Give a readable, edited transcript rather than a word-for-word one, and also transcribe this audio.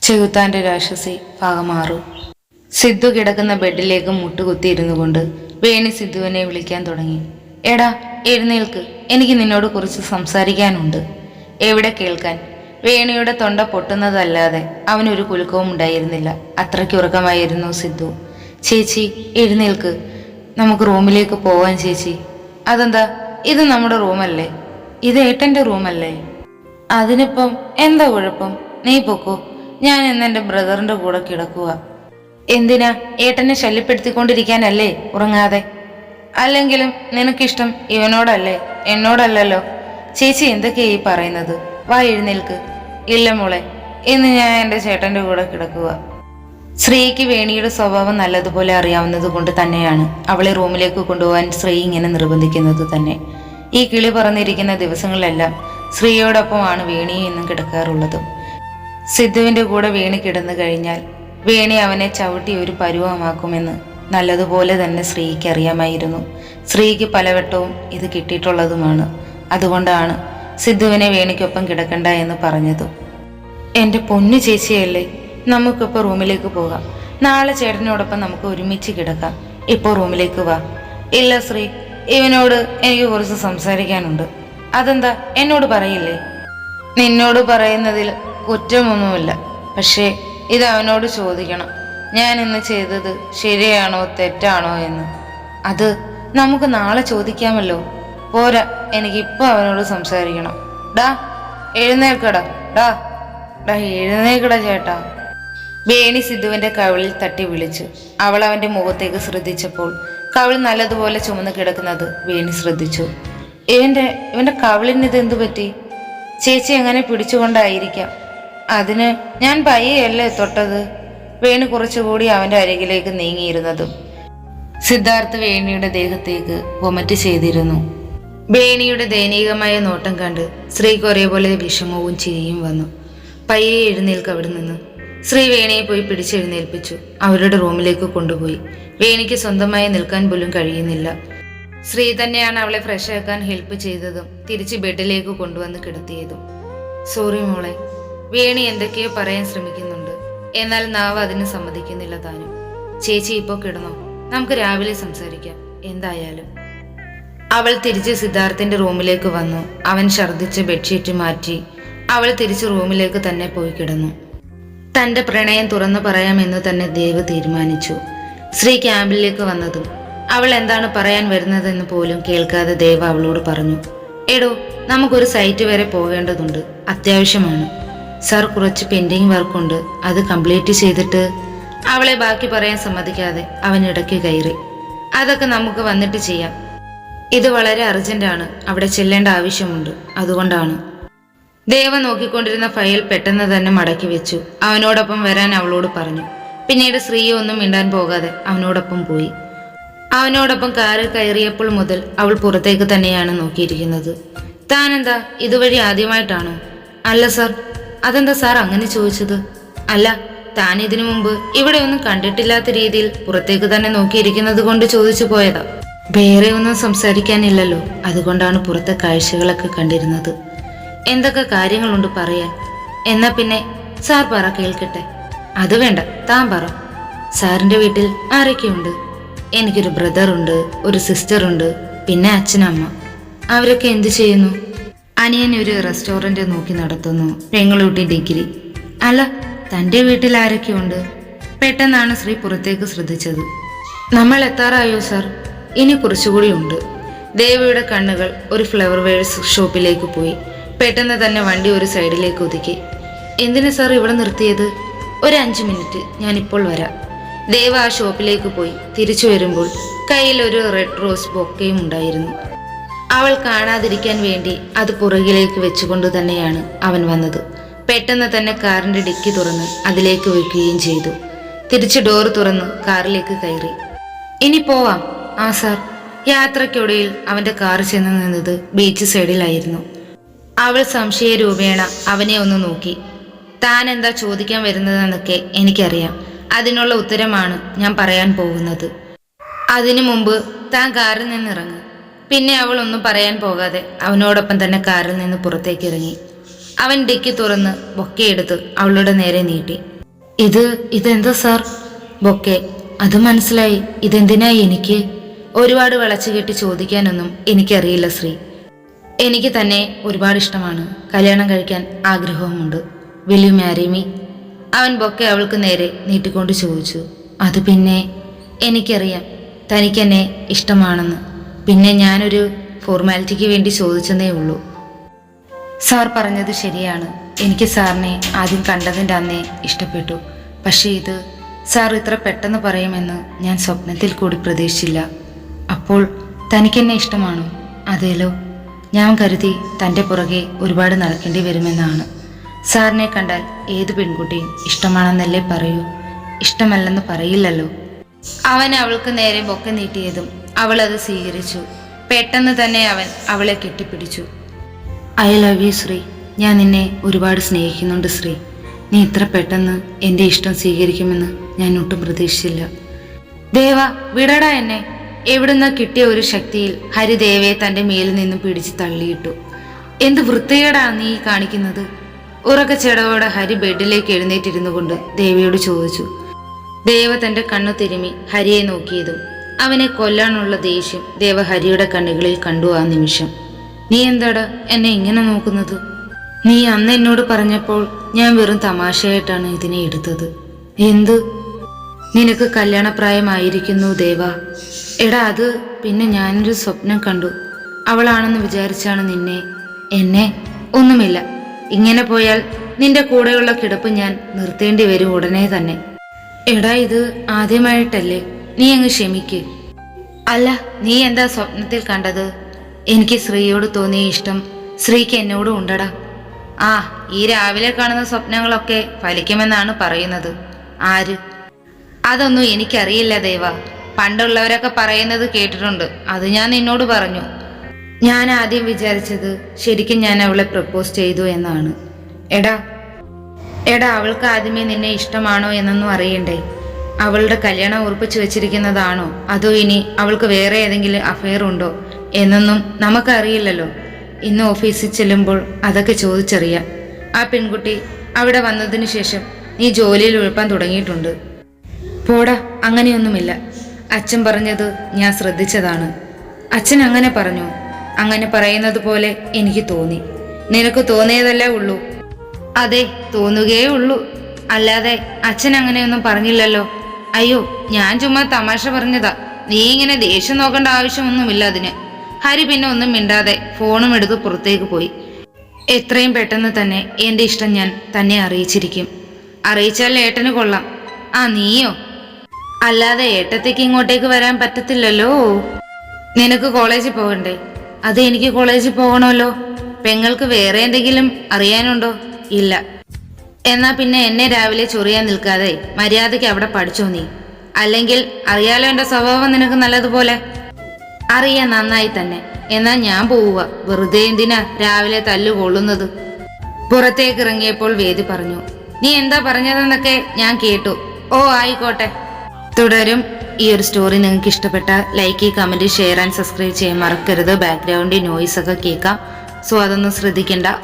ചെകുത്താന്റെ രാക്ഷസി ഭാഗം 6. സിദ്ധു കിടക്കുന്ന ബെഡിലേക്ക് മുട്ടുകുത്തിയിരുന്നു കൊണ്ട് വേണി സിദ്ധുവിനെ വിളിക്കാൻ തുടങ്ങി. എടാ എഴുന്നേൽക്ക്, എനിക്ക് നിന്നോട് കുറച്ച് സംസാരിക്കാനുണ്ട്. എവിടെ കേൾക്കാൻ? വേണിയുടെ തൊണ്ട പൊട്ടുന്നതല്ലാതെ അവനൊരു കുലുക്കവും ഉണ്ടായിരുന്നില്ല. അത്രയ്ക്ക് ഉറക്കമായിരുന്നു സിദ്ധു. ചേച്ചി എഴുന്നേൽക്ക്, നമുക്ക് റൂമിലേക്ക് പോവാൻ ചേച്ചി. അതെന്താ, ഇത് നമ്മുടെ റൂമല്ലേ? ഇത് ഏട്ടന്റെ റൂമല്ലേ? അതിനിപ്പം എന്താ കുഴപ്പം? നീ പൊക്കോ, ഞാൻ ഇന്ന് എൻ്റെ ബ്രദറിന്റെ കൂടെ കിടക്കുക. എന്തിനാ? ഏട്ടനെ ശല്യപ്പെടുത്തിക്കൊണ്ടിരിക്കാനല്ലേ ഉറങ്ങാതെ? അല്ലെങ്കിലും നിനക്കിഷ്ടം ഇവനോടല്ലേ, എന്നോടല്ലല്ലോ. ചേച്ചി എന്തൊക്കെയാ ഈ പറയുന്നത്? വാ എഴുന്നേൽക്ക്. ഇല്ല മോളെ, ഇന്ന് ഞാൻ എൻ്റെ ചേട്ടൻ്റെ കൂടെ കിടക്കുക. ശ്രീക്ക് വേണിയുടെ സ്വഭാവം നല്ലതുപോലെ അറിയാവുന്നത് കൊണ്ട് തന്നെയാണ് അവളെ റൂമിലേക്ക് കൊണ്ടുപോകാൻ ശ്രീ ഇങ്ങനെ നിർബന്ധിക്കുന്നത് തന്നെ. ഈ കിളി പറന്നിരിക്കുന്ന ദിവസങ്ങളിലെല്ലാം ശ്രീയോടൊപ്പമാണ് വേണി എന്നും കിടക്കാറുള്ളത്. സിദ്ധുവിൻ്റെ കൂടെ വേണി കിടന്നു കഴിഞ്ഞാൽ വേണി അവനെ ചവിട്ടി ഒരു പരുവമാക്കുമെന്ന് നല്ലതുപോലെ തന്നെ ശ്രീക്ക് അറിയാമായിരുന്നു. ശ്രീക്ക് പലവട്ടവും ഇത് കിട്ടിയിട്ടുള്ളതുമാണ്. അതുകൊണ്ടാണ് സിദ്ധുവിനെ വേണിക്കൊപ്പം കിടക്കണ്ട എന്ന് പറഞ്ഞതും. എൻ്റെ പൊന്നു ചേച്ചിയല്ലേ, നമുക്കിപ്പോൾ റൂമിലേക്ക് പോകാം. നാളെ ചേട്ടനോടൊപ്പം നമുക്ക് ഒരുമിച്ച് കിടക്കാം. ഇപ്പോൾ റൂമിലേക്ക് വാ. ഇല്ല ശ്രീ, ഇവനോട് എനിക്ക് കുറച്ച് സംസാരിക്കാനുണ്ട്. അതെന്താ, എന്നോട് പറയില്ലേ? നിന്നോട് പറയുന്നതിൽ കുറ്റമൊന്നുമില്ല, പക്ഷേ ഇത് അവനോട് ചോദിക്കണം. ഞാൻ ഇന്ന് ചെയ്തത് ശരിയാണോ തെറ്റാണോ എന്ന്. അത് നമുക്ക് നാളെ ചോദിക്കാമല്ലോ. പോരാ, എനിക്കിപ്പോൾ അവനോട് സംസാരിക്കണം. ഡാ എഴുന്നേൽക്കടാ, ഡാ ഡാ എഴുന്നേൽക്കടാ ചേട്ടാ. വേണി സിദ്ധുവിൻ്റെ കവിളിൽ തട്ടി വിളിച്ചു. അവൾ അവൻ്റെ മുഖത്തേക്ക് ശ്രദ്ധിച്ചപ്പോൾ കവിൾ നല്ലതുപോലെ ചുമന്ന് കിടക്കുന്നത് വേണി ശ്രദ്ധിച്ചു. ഇവൻ്റെ കവിളിന് ഇതെന്തു പറ്റി? ചേച്ചി എങ്ങനെ പിടിച്ചുകൊണ്ടായിരിക്കാം. അതിന് ഞാൻ പയ്യയല്ലേ തൊട്ടത്. വേണി കുറച്ചുകൂടി അവൻ്റെ അരികിലേക്ക് നീങ്ങിയിരുന്നതും സിദ്ധാർത്ഥ് വേണിയുടെ ദേഹത്തേക്ക് വൊമറ്റ് ചെയ്തിരുന്നു. വേണിയുടെ ദയനീയമായ നോട്ടം കണ്ട് ശ്രീക്ക് ഒരേപോലെ വിഷമവും ചിരിയും വന്നു. പയ്യെ എഴുന്നേൽക്ക് അവിടെ നിന്ന്. ശ്രീ വേണിയെ പോയി പിടിച്ചെഴുന്നേൽപ്പിച്ചു. അവരുടെ റൂമിലേക്ക് കൊണ്ടുപോയി. വേണിക്ക് സ്വന്തമായി നിൽക്കാൻ പോലും കഴിയുന്നില്ല. ശ്രീ തന്നെയാണ് അവളെ ഫ്രഷ് ആക്കാൻ ഹെൽപ്പ് ചെയ്തതും തിരിച്ച് ബെഡിലേക്ക് കൊണ്ടുവന്ന് കിടത്തിയതും. സോറി മോളെ. വേണി എന്തൊക്കെയോ പറയാൻ ശ്രമിക്കുന്നുണ്ട്, എന്നാൽ നാവ് അതിന് സമ്മതിക്കുന്നില്ല താനും. ചേച്ചി ഇപ്പോൾ കിടന്നോ, നമുക്ക് രാവിലെ സംസാരിക്കാം എന്തായാലും. അവൾ തിരിച്ച് സിദ്ധാർത്ഥിന്റെ റൂമിലേക്ക് വന്നു. അവൻ ഛർദ്ദിച്ച് ബെഡ്ഷീറ്റ് മാറ്റി അവൾ തിരിച്ച് റൂമിലേക്ക് തന്നെ പോയി കിടന്നു. തന്റെ പ്രണയം തുറന്നു പറയാമെന്ന് തന്നെ ദേവ് തീരുമാനിച്ചു. ശ്രീ ക്യാമ്പിലേക്ക് വന്നതും അവൾ എന്താണ് പറയാൻ വരുന്നതെന്ന് പോലും കേൾക്കാതെ ദേവ അവളോട് പറഞ്ഞു. എടോ, നമുക്കൊരു സൈറ്റ് വരെ പോകേണ്ടതുണ്ട്, അത്യാവശ്യമാണ്. സാർ, കുറച്ച് പെൻഡിങ് വർക്കുണ്ട്, അത് കംപ്ലീറ്റ് ചെയ്തിട്ട്. അവളെ ബാക്കി പറയാൻ സമ്മതിക്കാതെ അവൻ ഇടയ്ക്ക് കയറി. അതൊക്കെ നമുക്ക് വന്നിട്ട് ചെയ്യാം. ഇത് വളരെ അർജന്റാണ്, അവിടെ ചെല്ലേണ്ട ആവശ്യമുണ്ട്, അതുകൊണ്ടാണ്. ദേവ നോക്കിക്കൊണ്ടിരുന്ന ഫയൽ പെട്ടെന്ന് തന്നെ മടക്കി വെച്ചു. അവനോടൊപ്പം വരാൻ അവളോട് പറഞ്ഞു. പിന്നീട് ശ്രീയെ ഒന്നും മിണ്ടാൻ പോകാതെ അവനോടൊപ്പം പോയി. അവനോടൊപ്പം കാറിൽ കയറിയപ്പോൾ മുതൽ അവൾ പുറത്തേക്ക് തന്നെയാണ് നോക്കിയിരിക്കുന്നത്. താനെന്താ ഇതുവഴി ആദ്യമായിട്ടാണോ? അല്ല സാർ. അതെന്താ സാർ അങ്ങനെ ചോദിച്ചത്? അല്ല, താൻ ഇതിനു മുമ്പ് ഇവിടെ ഒന്നും കണ്ടിട്ടില്ലാത്ത രീതിയിൽ പുറത്തേക്ക് തന്നെ നോക്കിയിരിക്കുന്നത് കൊണ്ട് ചോദിച്ചു പോയതാ. വേറെ ഒന്നും സംസാരിക്കാനില്ലല്ലോ, അതുകൊണ്ടാണ് പുറത്തെ കാഴ്ചകളൊക്കെ കണ്ടിരുന്നത്. എന്തൊക്കെ കാര്യങ്ങളുണ്ട് പറയാൻ? എന്നാ പിന്നെ സാർ പറ, കേൾക്കട്ടെ. അത് വേണ്ട, താൻ പറ. സാറിന്റെ വീട്ടിൽ ആരൊക്കെയുണ്ട്? എനിക്കൊരു ബ്രദറുണ്ട്, ഒരു സിസ്റ്ററുണ്ട്, പിന്നെ അച്ഛനമ്മ. അവരൊക്കെ എന്തു ചെയ്യുന്നു? അനിയൻ ഒരു റെസ്റ്റോറൻറ്റ് നോക്കി നടത്തുന്നു, പെങ്ങളൂട്ടി ഡിഗ്രി. അല്ല, തൻ്റെ വീട്ടിൽ ആരൊക്കെയുണ്ട്? പെട്ടെന്നാണ് ശ്രീ പുറത്തേക്ക് ശ്രദ്ധിച്ചത്. നമ്മൾ എത്താറായോ സാർ? ഇനി കുറച്ചുകൂടി ഉണ്ട്. ദേവയുടെ കണ്ണുകൾ ഒരു ഫ്ലവർ വേഴ്സ് ഷോപ്പിലേക്ക് പോയി. പെട്ടെന്ന് തന്നെ വണ്ടി ഒരു സൈഡിലേക്ക് ഒതുക്കി. എന്തിനാ സാർ ഇവിടെ നിർത്തിയത്? ഒരു 5 മിനിറ്റ്, ഞാനിപ്പോൾ വരാം. ദേവ ആ ഷോപ്പിലേക്ക് പോയി. തിരിച്ചു വരുമ്പോൾ കയ്യിൽ ഒരു റെഡ് റോസ് ബൊക്കയും ഉണ്ടായിരുന്നു. അവൾ കാണാതിരിക്കാൻ വേണ്ടി അത് പുറകിലേക്ക് വെച്ചുകൊണ്ട് തന്നെയാണ് അവൻ വന്നത്. പെട്ടെന്ന് തന്നെ കാറിന്റെ ഡിക്കി തുറന്ന് അതിലേക്ക് വയ്ക്കുകയും ചെയ്തു. തിരിച്ച് ഡോർ തുറന്ന് കാറിലേക്ക് കയറി. ഇനി പോവാം. ആ സാർ. യാത്രയ്ക്കൊടയിൽ അവന്റെ കാർ ചെന്ന് നിന്നത് ബീച്ച് സൈഡിലായിരുന്നു. അവൾ സംശയരൂപേണ അവനെ ഒന്ന് നോക്കി. താൻ എന്താ ചോദിക്കാൻ വരുന്നതെന്നൊക്കെ എനിക്കറിയാം. അതിനുള്ള ഉത്തരമാണ് ഞാൻ പറയാൻ പോകുന്നത്. അതിനു മുമ്പ് താൻ കാറിൽ നിന്നിറങ്ങും. പിന്നെ അവൾ ഒന്നും പറയാൻ പോകാതെ അവനോടൊപ്പം തന്നെ കാറിൽ നിന്ന് പുറത്തേക്ക് ഇറങ്ങി. അവൻ ഡിക്കി തുറന്ന് ബൊക്കെയെടുത്ത് അവളുടെ നേരെ നീട്ടി. ഇതെന്താ സാർ? ബൊക്കെ. അത് മനസ്സിലായി. ഇതെന്തിനായി എനിക്ക്? ഒരുപാട് വളച്ചു കെട്ടി ചോദിക്കാനൊന്നും എനിക്കറിയില്ല ശ്രീ. എനിക്ക് തന്നെ ഒരുപാട് ഇഷ്ടമാണ്. കല്യാണം കഴിക്കാൻ ആഗ്രഹവുമുണ്ട്. Will you marry me? അവൻ ബൊക്കെ അവൾക്ക് നേരെ നീട്ടിക്കൊണ്ട് ചോദിച്ചു. അത് പിന്നെ എനിക്കറിയാം തനിക്കെന്നെ ഇഷ്ടമാണെന്ന്. പിന്നെ ഞാനൊരു ഫോർമാലിറ്റിക്ക് വേണ്ടി ചോദിച്ചതേ ഉള്ളൂ. സാർ പറഞ്ഞത് ശരിയാണ്. എനിക്ക് സാറിനെ ആദ്യം കണ്ടതിൻ്റെ അന്നേ ഇഷ്ടപ്പെട്ടു. പക്ഷേ ഇത് സാർ ഇത്ര പെട്ടെന്ന് പറയുമെന്ന് ഞാൻ സ്വപ്നത്തിൽ കൂടി പ്രതീക്ഷിച്ചില്ല. അപ്പോൾ തനിക്കെന്നെ ഇഷ്ടമാണോ? അതേലോ. ഞാൻ കരുതി തൻ്റെ പുറകെ ഒരുപാട് നടക്കേണ്ടി വരുമെന്നാണ്. സാറിനെ കണ്ടാൽ ഏത് പെൺകുട്ടിയും ഇഷ്ടമാണെന്നല്ലേ പറയൂ? ഇഷ്ടമല്ലെന്ന് പറയില്ലല്ലോ. അവൻ അവൾക്ക് നേരെ ബൊക്കെ നീട്ടിയതും അവൾ അത് സ്വീകരിച്ചു. പെട്ടെന്ന് തന്നെ അവൻ അവളെ കെട്ടിപ്പിടിച്ചു. I love you Shri. ഞാൻ നിന്നെ ഒരുപാട് സ്നേഹിക്കുന്നുണ്ട് ശ്രീ. നീ ഇത്ര പെട്ടെന്ന് എൻ്റെ ഇഷ്ടം സ്വീകരിക്കുമെന്ന് ഞാൻ ഒട്ടും പ്രതീക്ഷിച്ചില്ല. ദേവ, വിടടാ എന്നെ. എവിടുന്ന് കിട്ടിയ ഒരു ശക്തിയിൽ ഹരി ദേവയെ തൻ്റെ മേലിൽ നിന്നും പിടിച്ച് തള്ളിയിട്ടു. എന്ത് വൃത്തികേടാണ് നീ കാണിക്കുന്നത്? ഉറക്കച്ചെടവോടെ ഹരി ബെഡിലേക്ക് എഴുന്നേറ്റിരുന്നു കൊണ്ട് ദേവിയോട് ചോദിച്ചു. ദേവ തൻ്റെ കണ്ണു തിരുമി ഹരിയെ നോക്കിയതും അവനെ കൊല്ലാനുള്ള ദേഷ്യം ദേവ ഹരിയുടെ കണ്ണുകളിൽ കണ്ടു. ആ നിമിഷം, നീ എന്താടാ എന്നെ ഇങ്ങനെ നോക്കുന്നത്? നീ അന്ന് എന്നോട് പറഞ്ഞപ്പോൾ ഞാൻ വെറും തമാശയായിട്ടാണ് ഇതിനെ എടുത്തത്. എന്ത്? നിനക്ക് കല്യാണപ്രായമായിരിക്കുന്നു ദേവ. എടാ, അത് പിന്നെ ഞാനൊരു സ്വപ്നം കണ്ടു. അവളാണെന്ന് വിചാരിച്ചാണ് നിന്നെ. എന്നെ ഒന്നുമില്ല. ഇങ്ങനെ പോയാൽ നിന്റെ കൂടെയുള്ള കിടപ്പ് ഞാൻ നിർത്തേണ്ടി വരും ഉടനെ തന്നെ. എടാ, ഇത് ആദ്യമായിട്ടല്ലേ? നീ അങ്ങ് ക്ഷമിക്ക്. അല്ല, നീ എന്താ സ്വപ്നത്തിൽ കണ്ടത്? എനിക്ക് ശ്രീയോട് തോന്നിയ ഇഷ്ടം ശ്രീക്ക് എന്നോടും ഉണ്ടടാ. ആ, ഈ രാവിലെ കാണുന്ന സ്വപ്നങ്ങളൊക്കെ ഫലിക്കുമെന്നാണ് പറയുന്നത്. ആര്? അതൊന്നും എനിക്കറിയില്ല ദേവ. പണ്ടുള്ളവരൊക്കെ പറയുന്നത് കേട്ടിട്ടുണ്ട്. അത് ഞാൻ നിന്നോട് പറഞ്ഞു. ഞാൻ ആദ്യം വിചാരിച്ചത് ശരിക്കും ഞാൻ അവളെ പ്രപ്പോസ് ചെയ്തു എന്നാണ്. എടാ, അവൾക്ക് ആദ്യമേ നിന്നെ ഇഷ്ടമാണോ എന്നൊന്നും അറിയണ്ടേ? അവളുടെ കല്യാണം ഉറപ്പിച്ചു വെച്ചിരിക്കുന്നതാണോ, അതോ ഇനി അവൾക്ക് വേറെ ഏതെങ്കിലും അഫെയർ ഉണ്ടോ എന്നൊന്നും നമുക്കറിയില്ലല്ലോ. ഇന്ന് ഓഫീസിൽ ചെല്ലുമ്പോൾ അതൊക്കെ ചോദിച്ചറിയാം. ആ പെൺകുട്ടി അവിടെ വന്നതിന് ശേഷം നീ ജോലിയിൽ ഉഴപ്പാൻ തുടങ്ങിയിട്ടുണ്ട്. പോടാ, അങ്ങനെയൊന്നുമില്ല. അച്ഛൻ പറഞ്ഞത് ഞാൻ ശ്രദ്ധിച്ചതാണ്. അച്ഛൻ അങ്ങനെ പറഞ്ഞു. അങ്ങനെ പറയുന്നത് പോലെ എനിക്ക് തോന്നി. നിനക്ക് തോന്നിയതല്ലേ ഉള്ളൂ? അതെ, തോന്നുകയേ ഉള്ളൂ. അല്ലാതെ അച്ഛൻ അങ്ങനെയൊന്നും പറഞ്ഞില്ലല്ലോ. അയ്യോ, ഞാൻ ചുമ്മാ തമാശ പറഞ്ഞതാ. നീ ഇങ്ങനെ ദേഷ്യം നോക്കേണ്ട ആവശ്യമൊന്നുമില്ല അതിന്. ഹരി പിന്നെ ഒന്നും മിണ്ടാതെ ഫോണും എടുത്ത് പുറത്തേക്ക് പോയി. എത്രയും പെട്ടെന്ന് തന്നെ എൻ്റെ ഇഷ്ടം ഞാൻ തന്നെ അറിയിച്ചിരിക്കും. അറിയിച്ചാൽ ഏട്ടന് കൊള്ളാം. ആ, നീയോ? അല്ലാതെ ഏട്ടത്തേക്ക് ഇങ്ങോട്ടേക്ക് വരാൻ പറ്റത്തില്ലല്ലോ. നിനക്ക് കോളേജിൽ പോകണ്ടേ? അത് എനിക്ക് കോളേജിൽ പോകണമല്ലോ. പെങ്ങൾക്ക് വേറെ എന്തെങ്കിലും അറിയാനുണ്ടോ? ഇല്ല. എന്നാ പിന്നെ എന്നെ രാവിലെ ചൊറിയാൻ നിൽക്കാതെ മര്യാദയ്ക്ക് അവിടെ പഠിച്ചോ നീ. അല്ലെങ്കിൽ അറിയാലോ എൻ്റെ സ്വഭാവം നിനക്ക് നല്ലതുപോലെ. അറിയാൻ നന്നായി തന്നെ. എന്നാ ഞാൻ പോവുക. വെറുതെ എന്തിനാ രാവിലെ തല്ലു കൊള്ളുന്നത്? പുറത്തേക്ക് ഇറങ്ങിയപ്പോൾ വേദി പറഞ്ഞു. നീ എന്താ പറഞ്ഞതെന്നൊക്കെ ഞാൻ കേട്ടു. ഓ, ആയിക്കോട്ടെ. തുടരും. ഈ ഒരു സ്റ്റോറി നിങ്ങൾക്ക് ഇഷ്ടപ്പെട്ട like, comment, share and subscribe ചെയ്യാൻ മറക്കരുത്. ബാക്ക്ഗ്രൗണ്ടിൽ നോയിസ് ഒക്കെ കേൾക്കാം. സോ അതൊന്നും ശ്രദ്ധിക്കണ്ട.